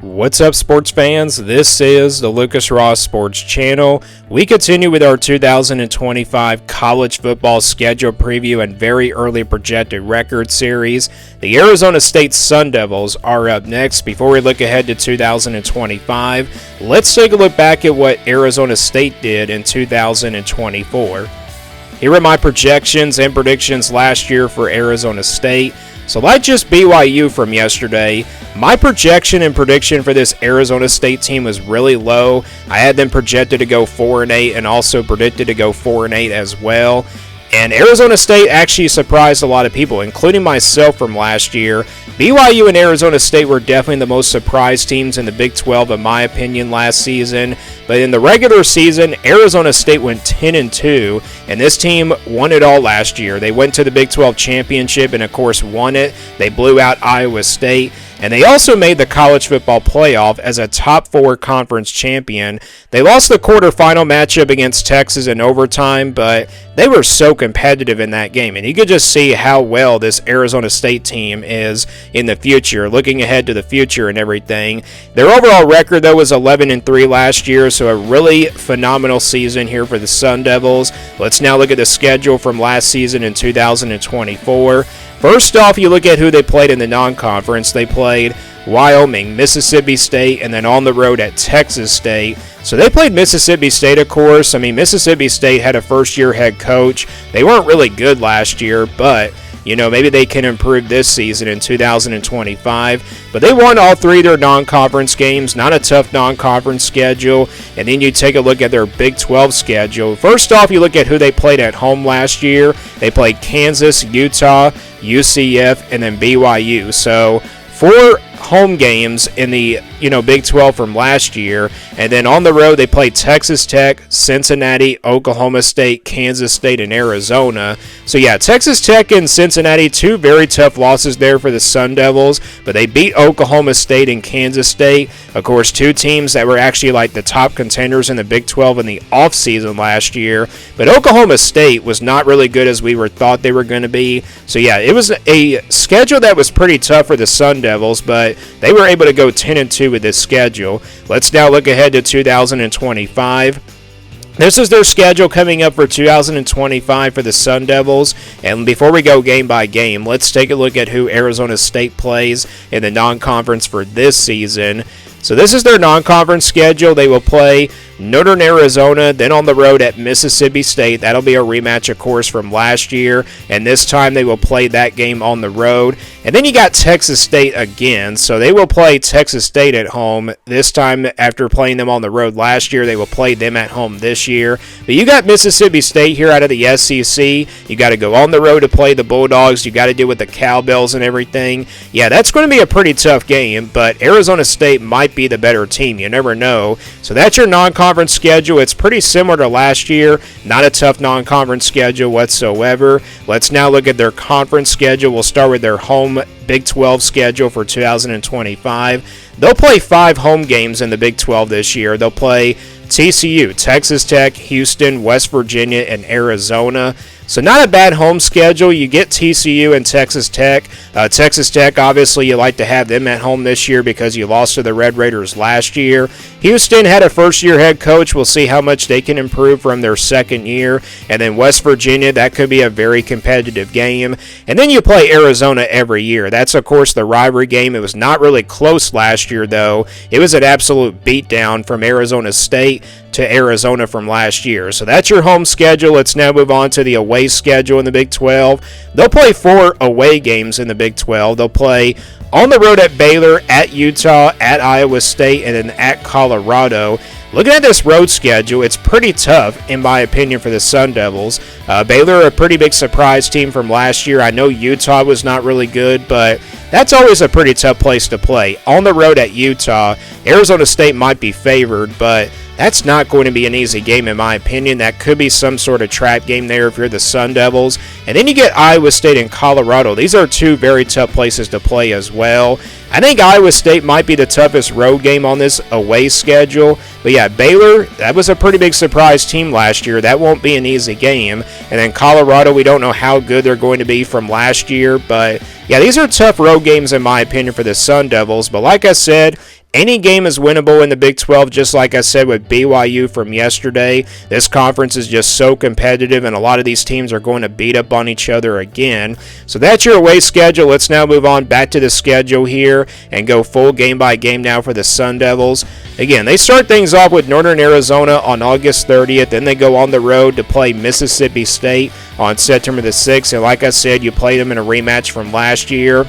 What's up, sports fans? This is the Lucas Ross Sports Channel. We continue with our 2025 college football schedule preview and very early projected record series. The Arizona State Sun Devils are up next. Before we look ahead to 2025, let's take a look back at what Arizona State did in 2024. Here are my projections and predictions last year for Arizona State. So like just BYU from yesterday, my projection and prediction for this Arizona State team was really low. I had them projected to go 4-8 and also predicted to go 4-8 as well. And Arizona State actually surprised a lot of people, including myself from last year. BYU and Arizona State were definitely the most surprised teams in the Big 12, in my opinion, last season. But in the regular season, Arizona State went 10-2, and this team won it all last year. They went to the Big 12 championship and, of course, won it. They blew out Iowa State. And they also made the college football playoff as a top 4 conference champion. They lost the quarterfinal matchup against Texas in overtime, but they were so competitive in that game. And you could just see how well this Arizona State team is in the future, looking ahead to the future and everything. Their overall record, though, was 11-3 last year, so a really phenomenal season here for the Sun Devils. Let's now look at the schedule from last season in 2024. First off, you look at who they played in the non-conference. They played Wyoming, Mississippi State, and then on the road at Texas State. So they played Mississippi State, of course. I mean, Mississippi State had a first-year head coach. They weren't really good last year, but maybe they can improve this season in 2025. But they won all 3 of their non-conference games. Not a tough non-conference schedule. And then you take a look at their Big 12 schedule. First off, you look at who they played at home last year. They played Kansas, Utah, UCF, and then BYU. So 4 home games in the Big 12 from last year, and then on the road they played Texas Tech, Cincinnati, Oklahoma State, Kansas State, and Arizona. So yeah, Texas Tech and Cincinnati, 2 very tough losses there for the Sun Devils, but they beat Oklahoma State and Kansas State. Of course, 2 teams that were actually like the top contenders in the Big 12 in the offseason last year, but Oklahoma State was not really good as we thought they were going to be. So yeah, it was a schedule that was pretty tough for the Sun Devils, but they were able to go 10-2 with this schedule. Let's now look ahead to 2025. This is their schedule coming up for 2025 for the Sun Devils. And before we go game by game, let's take a look at who Arizona State plays in the non-conference for this season. So this is their non-conference schedule. They will play Northern Arizona, then on the road at Mississippi State. That'll be a rematch, of course, from last year, and this time they will play that game on the road. And then you got Texas State again, so they will play Texas State at home. This time, after playing them on the road last year, they will play them at home this year. But you got Mississippi State here out of the SEC. You got to go on the road to play the Bulldogs. You got to deal with the Cowbells and everything. Yeah, that's going to be a pretty tough game, but Arizona State might be the better team. You never know. So that's your non-conference schedule. It's pretty similar to last year. Not a tough non-conference schedule whatsoever. Let's now look at their conference schedule. We'll start with their home Big 12 schedule for 2025. They'll play 5 home games in the Big 12 this year. They'll play TCU, Texas Tech, Houston, West Virginia, and Arizona. So not a bad home schedule. You get TCU and Texas Tech. Texas Tech, obviously, you like to have them at home this year because you lost to the Red Raiders last year. Houston had a first-year head coach. We'll see how much they can improve from their second year. And then West Virginia, that could be a very competitive game. And then you play Arizona every year. That's, of course, the rivalry game. It was not really close last year, though. It was an absolute beatdown from Arizona State to Arizona from last year. So that's your home schedule. Let's now move on to the away schedule in the Big 12. They'll play 4 away games in the Big 12. They'll play on the road at Baylor, at Utah, at Iowa State, and then at Colorado. Looking at this road schedule, it's pretty tough, in my opinion, for the Sun Devils. Baylor, a pretty big surprise team from last year. I know Utah was not really good, but that's always a pretty tough place to play. On the road at Utah, Arizona State might be favored, but that's not going to be an easy game, in my opinion. That could be some sort of trap game there if you're the Sun Devils. And then you get Iowa State and Colorado. These are 2 very tough places to play as well. I think Iowa State might be the toughest road game on this away schedule. But yeah, Baylor, that was a pretty big surprise team last year. That won't be an easy game. And then Colorado, we don't know how good they're going to be from last year. But yeah, these are tough road games in my opinion for the Sun Devils. But like I said, Any game is winnable in the Big 12, just like I said with BYU from yesterday. This conference is just so competitive, and a lot of these teams are going to beat up on each other again. So that's your away schedule. Let's now move on back to the schedule here and go full game by game now for the Sun Devils. Again, they start things off with Northern Arizona on August 30th. Then they go on the road to play Mississippi State on September the 6th. And like I said, you played them in a rematch from last year.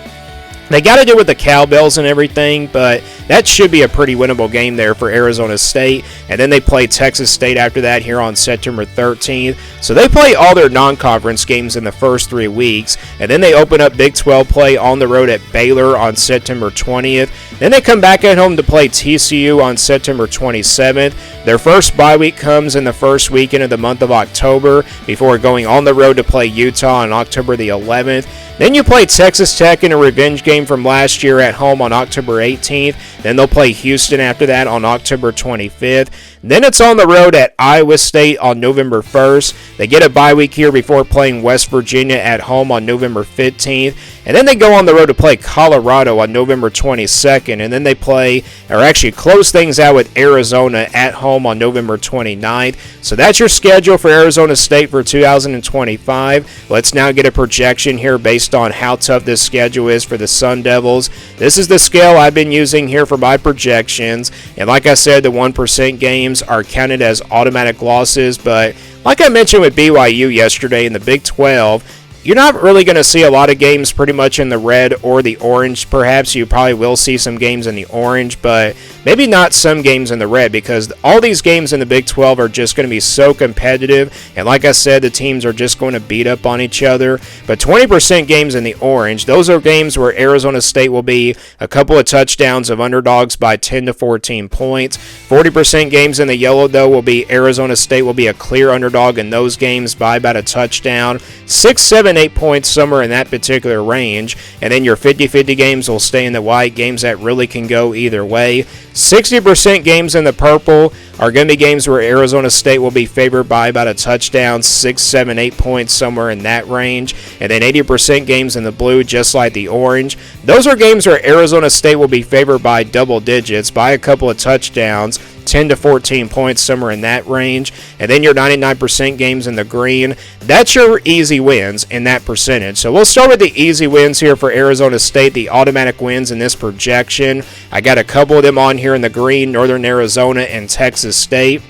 They got to do with the cowbells and everything, but that should be a pretty winnable game there for Arizona State. And then they play Texas State after that here on September 13th. So they play all their non-conference games in the first 3 weeks. And then they open up Big 12 play on the road at Baylor on September 20th. Then they come back at home to play TCU on September 27th. Their first bye week comes in the first weekend of the month of October before going on the road to play Utah on October the 11th. Then you play Texas Tech in a revenge game from last year at home on October 18th. Then they'll play Houston after that on October 25th. Then it's on the road at Iowa State on November 1st. They get a bye week here before playing West Virginia at home on November 15th. And then they go on the road to play Colorado on November 22nd. And then they play, or actually close things out with Arizona at home on November 29th. So that's your schedule for Arizona State for 2025. Let's now get a projection here based on how tough this schedule is for the Sun Devils. This is the scale I've been using here for my projections. And like I said, the 1% games are counted as automatic losses. But like I mentioned with BYU yesterday in the Big 12, you're not really going to see a lot of games pretty much in the red or the orange. Perhaps you probably will see some games in the orange, but maybe not some games in the red, because all these games in the Big 12 are just going to be so competitive. And like I said, the teams are just going to beat up on each other. But 20% games in the orange, those are games where Arizona State will be a couple of touchdowns of underdogs by 10 to 14 points. 40% games in the yellow, though, will be Arizona State will be a clear underdog in those games by about a touchdown. 6, 7, 8 points somewhere in that particular range. And then your 50-50 games will stay in the white, games that really can go either way. 60% games in the purple are going to be games where Arizona State will be favored by about a touchdown, 6, 7, 8 points somewhere in that range. And then 80% games in the blue, just like the orange. Those are games where Arizona State will be favored by double digits, by a couple of touchdowns, 10 to 14 points, somewhere in that range. And then your 99% games in the green, that's your easy wins in that percentage. So we'll start with the easy wins here for Arizona State, the automatic wins in this projection. I got a couple of them on here in the green, Northern Arizona and Texas State.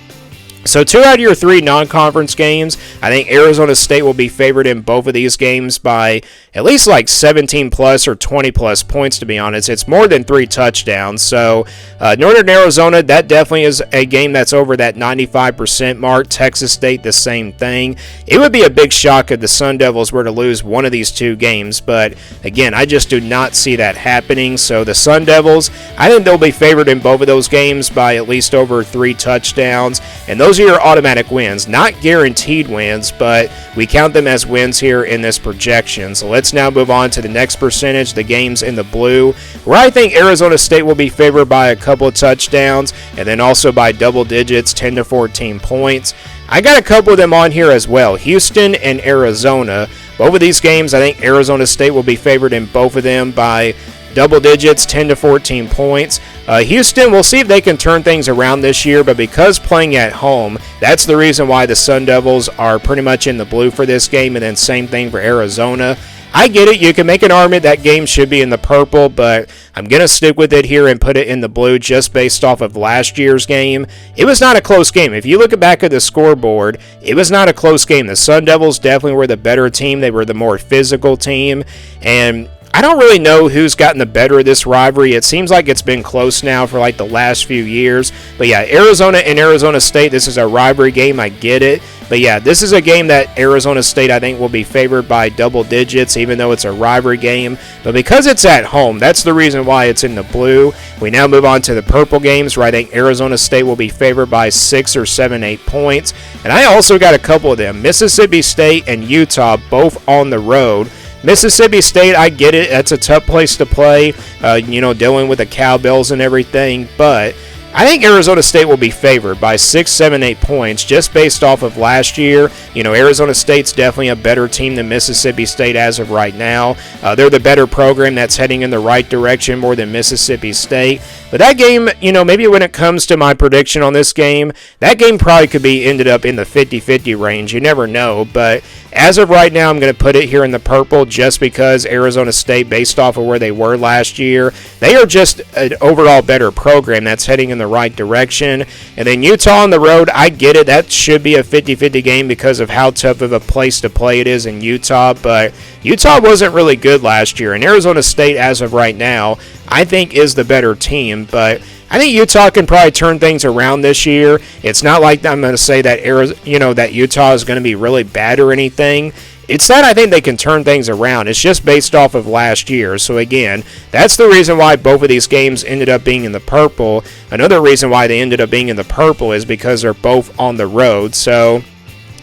So 2 out of your 3 non-conference games, I think Arizona State will be favored in both of these games by at least like 17 plus or 20 plus points, to be honest. It's more than 3 touchdowns. So Northern Arizona, that definitely is a game that's over that 95% mark. Texas State, the same thing. It would be a big shock if the Sun Devils were to lose one of these 2 games. But again, I just do not see that happening. So the Sun Devils, I think they'll be favored in both of those games by at least over 3 touchdowns. And those are your automatic wins, not guaranteed wins, but we count them as wins here in this projection. So let's now move on to the next percentage, the games in the blue, where I think Arizona State will be favored by a couple of touchdowns and then also by double digits, 10 to 14 points. I got a couple of them on here as well, Houston and Arizona. Both of these games, I think Arizona State will be favored in both of them by double digits, 10 to 14 points. Houston, we'll see if they can turn things around this year, but because playing at home, that's the reason why the Sun Devils are pretty much in the blue for this game, and then same thing for Arizona. I get it. You can make an argument that game should be in the purple, but I'm going to stick with it here and put it in the blue just based off of last year's game. It was not a close game. If you look back at the scoreboard, it was not a close game. The Sun Devils definitely were the better team. They were the more physical team, and I don't really know who's gotten the better of this rivalry. It seems like it's been close now for like the last few years. But yeah, Arizona and Arizona State, this is a rivalry game. I get it. But yeah, this is a game that Arizona State, I think, will be favored by double digits, even though it's a rivalry game. But because it's at home, that's the reason why it's in the blue. We now move on to the purple games, where I think Arizona State will be favored by 6 or 7, 8 points. And I also got a couple of them. Mississippi State and Utah, both on the road. Mississippi State, I get it. That's a tough place to play, dealing with the cowbells and everything. But I think Arizona State will be favored by 6, 7, 8 points just based off of last year. You know, Arizona State's definitely a better team than Mississippi State as of right now. They're the better program that's heading in the right direction more than Mississippi State. But that game, you know, maybe when it comes to my prediction on this game, that game probably could be ended up in the 50-50 range. You never know. But as of right now, I'm going to put it here in the purple just because Arizona State, based off of where they were last year, they are just an overall better program that's heading in the right direction. And then Utah on the road, I get it. That should be a 50-50 game because of how tough of a place to play it is in Utah. But Utah wasn't really good last year. And Arizona State, as of right now, I think is the better team. But I think Utah can probably turn things around this year. It's not like I'm going to say that that Utah is going to be really bad or anything. It's that I think they can turn things around. It's just based off of last year. So again, that's the reason why both of these games ended up being in the purple. Another reason why they ended up being in the purple is because they're both on the road. So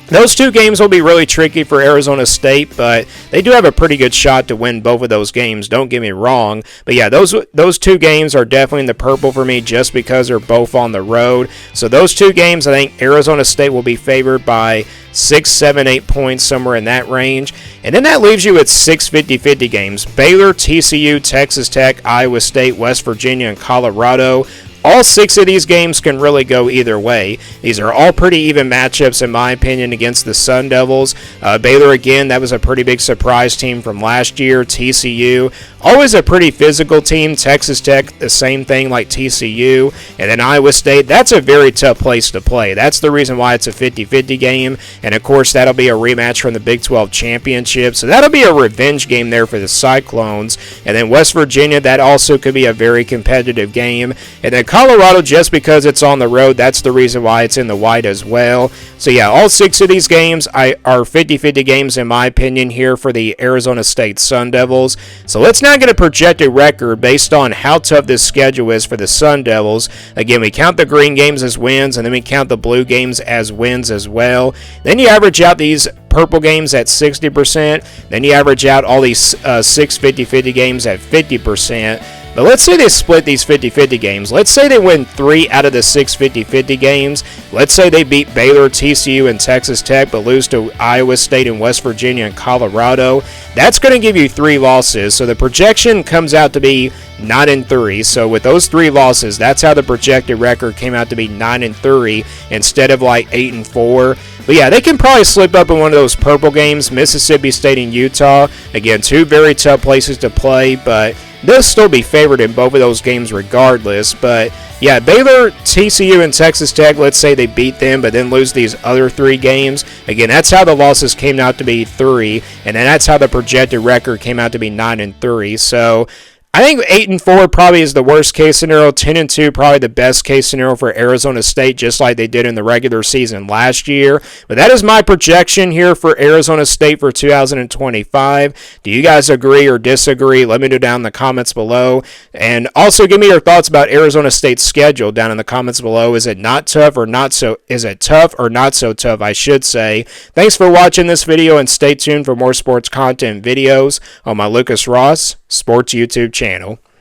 those two games will be really tricky for Arizona State, but they do have a pretty good shot to win both of those games, don't get me wrong. But yeah, those two games are definitely in the purple for me just because they're both on the road. So those two games, I think Arizona State will be favored by 6, 7, 8 points, somewhere in that range. And then that leaves you with 6 50-50 games. Baylor, TCU, Texas Tech, Iowa State, West Virginia, and Colorado. All 6 of these games can really go either way. These are all pretty even matchups, in my opinion, against the Sun Devils. Baylor, again, that was a pretty big surprise team from last year. TCU, always a pretty physical team. Texas Tech, the same thing like TCU. And then Iowa State, that's a very tough place to play. That's the reason why it's a 50-50 game. And, of course, that'll be a rematch from the Big 12 Championship. So that'll be a revenge game there for the Cyclones. And then West Virginia, that also could be a very competitive game. And then Colorado, just because it's on the road, that's the reason why it's in the white as well. So yeah, all 6 of these games are 50-50 games in my opinion here for the Arizona State Sun Devils. So let's now get a projected record based on how tough this schedule is for the Sun Devils. Again, we count the green games as wins, and then we count the blue games as wins as well. Then you average out these purple games at 60%. Then you average out all these 6 50-50 games at 50%. But let's say they split these 50-50 games. Let's say they win 3 out of the 6 50-50 games. Let's say they beat Baylor, TCU, and Texas Tech, but lose to Iowa State and West Virginia and Colorado. That's going to give you 3 losses. So the projection comes out to be 9-3. So with those 3 losses, that's how the projected record came out to be 9-3 instead of like 8-4. But yeah, they can probably slip up in one of those purple games. Mississippi State and Utah, again, 2 very tough places to play, but they'll still be favored in both of those games regardless. But yeah, Baylor, TCU, and Texas Tech, let's say they beat them but then lose these other 3 games. Again, that's how the losses came out to be 3, and then that's how the projected record came out to be 9-3. So I think 8-4 probably is the worst case scenario. 10-2 probably the best case scenario for Arizona State, just like they did in the regular season last year. But that is my projection here for Arizona State for 2025. Do you guys agree or disagree? Let me know down in the comments below. And also give me your thoughts about Arizona State's schedule down in the comments below. Is it not tough or not so? Is it tough or not so tough, I should say. Thanks for watching this video, and stay tuned for more sports content videos on my Lucas Ross Sports YouTube channel.